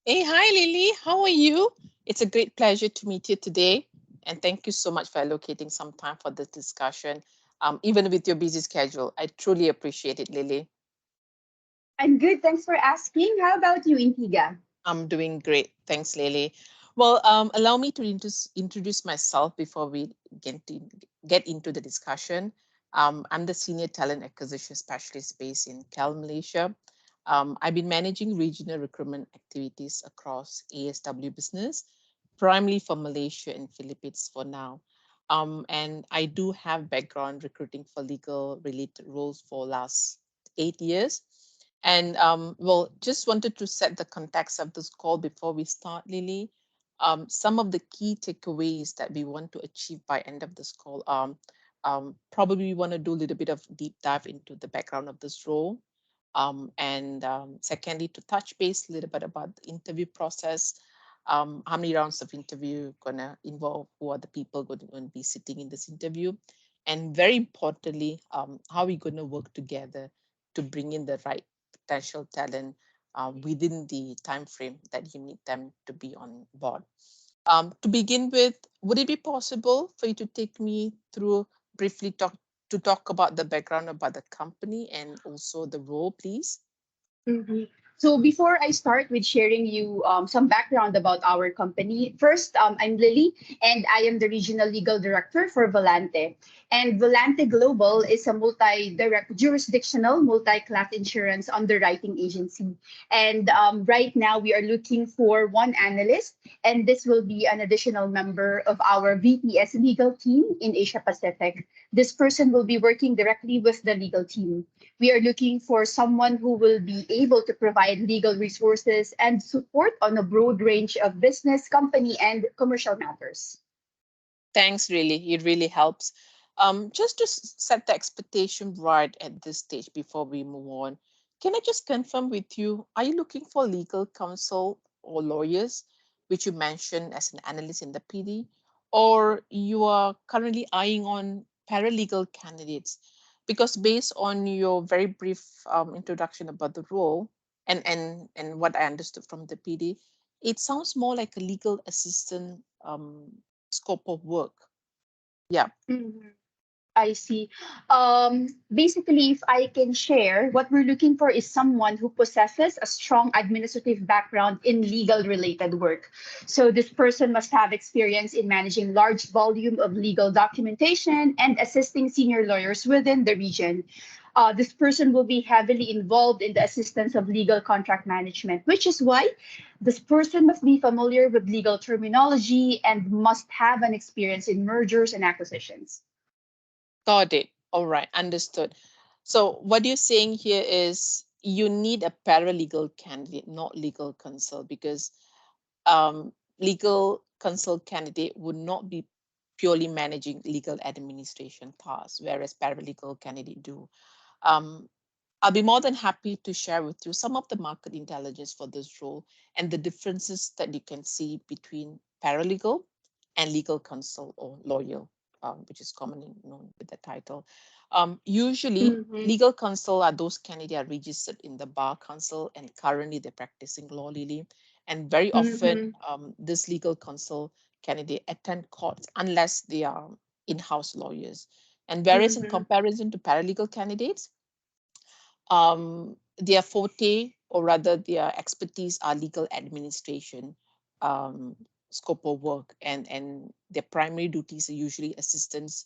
Hey, hi Lily, how are you? It's a great pleasure to meet you today. And thank you so much for allocating some time for this discussion, even with your busy schedule. I truly appreciate it, Lily. I'm good. Thanks for asking. How about you, Intiga? I'm doing great. Thanks, Lily. Well, allow me to introduce myself before we get into the discussion. I'm the Senior Talent Acquisition Specialist based in Cal, Malaysia. I've been managing regional recruitment activities across ASW business, primarily for Malaysia and Philippines for now. And I do have background recruiting for legal related roles for last 8 years. And well, just wanted to set the context of this call before we start, Lily. Some of the key takeaways that we want to achieve by end of this call. Probably we want to do a little bit of deep dive into the background of this role. And secondly, to touch base a little bit about the interview process. How many rounds of interview gonna involve? Who are the people going to be sitting in this interview? And very importantly, how we going to work together to bring in the right potential talent within the time frame that you need them to be on board. To begin with, would it be possible for you to take me through briefly talk about the background about the company and also the role, please? Mhm. So before I start with sharing you some background about our company, first, I'm Lily, and I am the regional legal director for Volante. And Volante Global is a multi-direct jurisdictional multi-class insurance underwriting agency. And right now, we are looking for one analyst, and this will be an additional member of our VPS legal team in Asia Pacific. This person will be working directly with the legal team. We are looking for someone who will be able to provide legal resources and support on a broad range of business, company, and commercial matters. Thanks, really. It really helps. Just to set the expectation right at this stage before we move on, can I just confirm with you, are you looking for legal counsel or lawyers, which you mentioned as an analyst in the PD, or you are currently eyeing on paralegal candidates? Because based on your very brief introduction about the role and what I understood from the PD, it sounds more like a legal assistant scope of work. Yeah. Mhm. I see. Basically, if I can share, what we're looking for is someone who possesses a strong administrative background in legal related work. So this person must have experience in managing large volume of legal documentation and assisting senior lawyers within the region. This person will be heavily involved in the assistance of legal contract management, which is why this person must be familiar with legal terminology and must have an experience in mergers and acquisitions. Got it. All right. Understood. So what you're saying here is you need a paralegal candidate, not legal counsel, because legal counsel candidate would not be purely managing legal administration tasks, whereas paralegal candidate do. Um, I'll be more than happy to share with you some of the market intelligence for this role and the differences that you can see between paralegal and legal counsel or lawyer, which is commonly known with the title. Usually, Mhm. legal counsel are those candidates are registered in the bar council and currently they're practicing law, Lily. And very often, Mhm. this legal counsel candidate attend courts unless they are in-house lawyers. And whereas in Mhm. comparison to paralegal candidates, their forte or rather their expertise are legal administration um, scope of work, and their primary duties are usually assistance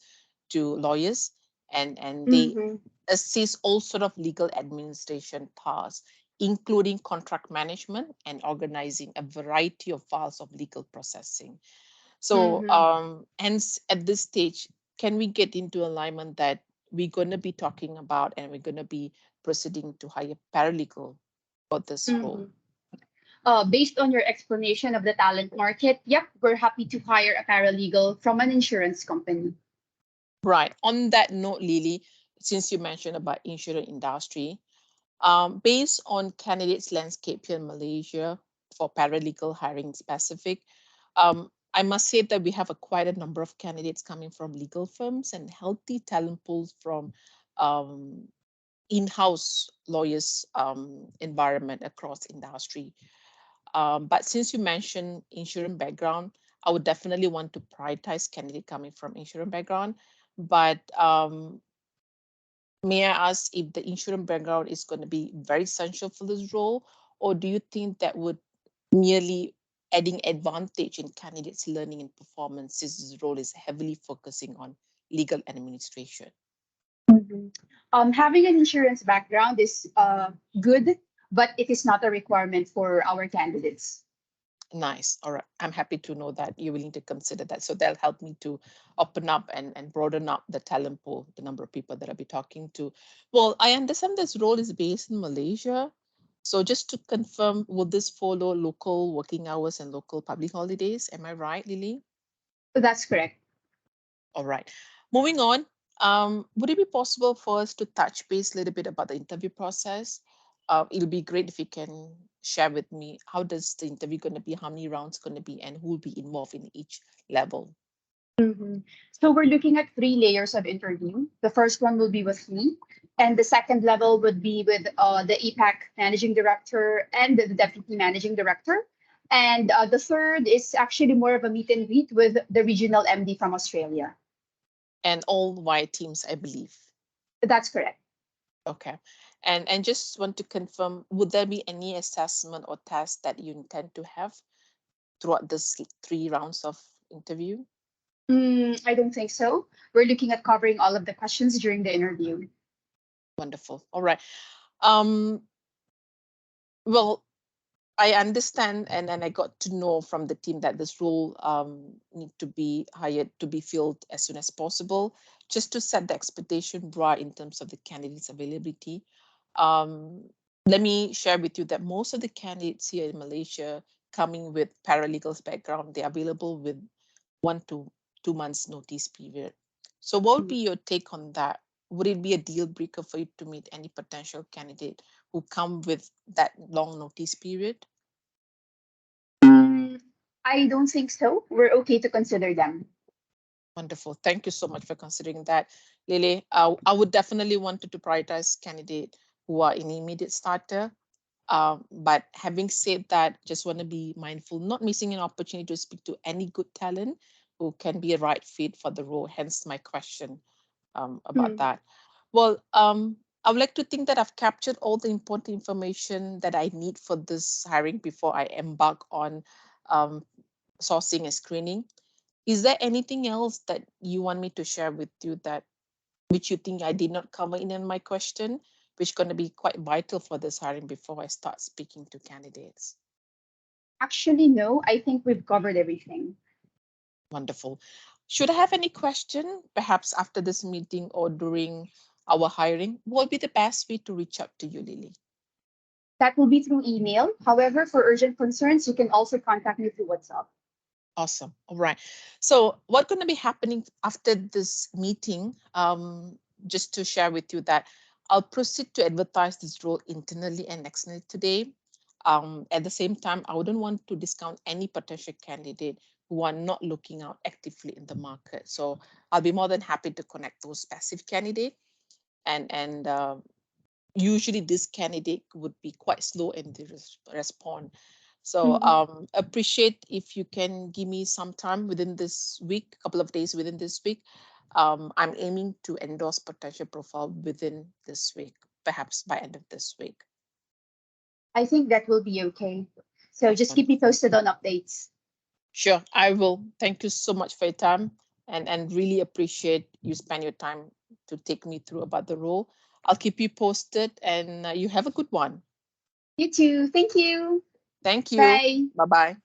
to lawyers, and they Mhm. assist all sort of legal administration tasks, including contract management and organizing a variety of files of legal processing. So, Mhm. hence at this stage, can we get into alignment that we're going to be talking about and we're going to be proceeding to hire paralegal for this role? Mhm. Based on your explanation of the talent market, yep, we're happy to hire a paralegal from an insurance company. Right. On that note, Lily, since you mentioned about insurance industry, based on candidates landscape here in Malaysia for paralegal hiring specific, I must say that we have a quite a number of candidates coming from legal firms and healthy talent pools from um, in-house lawyers environment across industry. But since you mentioned insurance background, I would definitely want to prioritize candidate coming from insurance background. But may I ask if the insurance background is going to be very essential for this role, or do you think that would merely adding advantage in candidates' learning and performance, since this role is heavily focusing on legal administration? Mhm. Having an insurance background is good, but it is not a requirement for our candidates. Nice. All right. I'm happy to know that you're willing to consider that. So that'll help me to open up and broaden up the talent pool, the number of people that I'll be talking to. Well, I understand this role is based in Malaysia. So just to confirm, will this follow local working hours and local public holidays? Am I right, Lily? So that's correct. All right. Moving on, would it be possible for us to touch base a little bit about the interview process? It'll be great if you can share with me how does the interview going to be, how many rounds going to be, and who will be involved in each level. Mhm. So we're looking at three layers of interview. The first one will be with me, and the second level would be with the APAC managing director and the deputy managing director. And the third is actually more of a meet and greet with the regional MD from Australia. And all via Teams, I believe. That's correct. Okay. And just want to confirm, would there be any assessment or test that you intend to have throughout this 3 rounds of interview? I don't think so. We're looking at covering all of the questions during the interview. Wonderful. All right. Um, well, I understand and I got to know from the team that this role need to be hired to be filled as soon as possible. Just to set the expectation broad in terms of the candidates availability. Um, Let me share with you that most of the candidates here in Malaysia coming with paralegals background, they're available with 1 to 2 months notice period. So what would be your take on that? Would it be a deal breaker for you to meet any potential candidate who come with that long notice period? Mm, I don't think so. We're okay to consider them. Wonderful. Thank you so much for considering that, Lily. I would definitely want to prioritize candidate who are in immediate starter. But having said that, just want to be mindful, not missing an opportunity to speak to any good talent who can be a right fit for the role. Hence my question about Hmm. that. Well, I would like to think that I've captured all the important information that I need for this hiring before I embark on um, sourcing and screening. Is there anything else that you want me to share with you that which you think I did not cover in my question, which is going to be quite vital for this hiring before I start speaking to candidates? Actually, no. I think we've covered everything. Wonderful. Should I have any question, perhaps after this meeting or during our hiring, what would be the best way to reach out to you, Lily? That will be through email. However, for urgent concerns, you can also contact me through WhatsApp. Awesome. All right. So what's going to be happening after this meeting, just to share with you that I'll proceed to advertise this role internally and externally today. At the same time, I wouldn't want to discount any potential candidate who are not looking out actively in the market. So I'll be more than happy to connect those passive candidates. And usually this candidate would be quite slow in the respond. So Mhm. appreciate if you can give me some time within this week, a couple of days within this week. I'm aiming to endorse potential profile within this week, perhaps by end of this week. I think that will be okay. So just keep me Wonderful. posted on updates. Sure, I will. Thank you so much for your time and really appreciate you spend your time to take me through about the role. I'll keep you posted and you have a good one. You too. Thank you. Thank you. Bye. Bye-bye.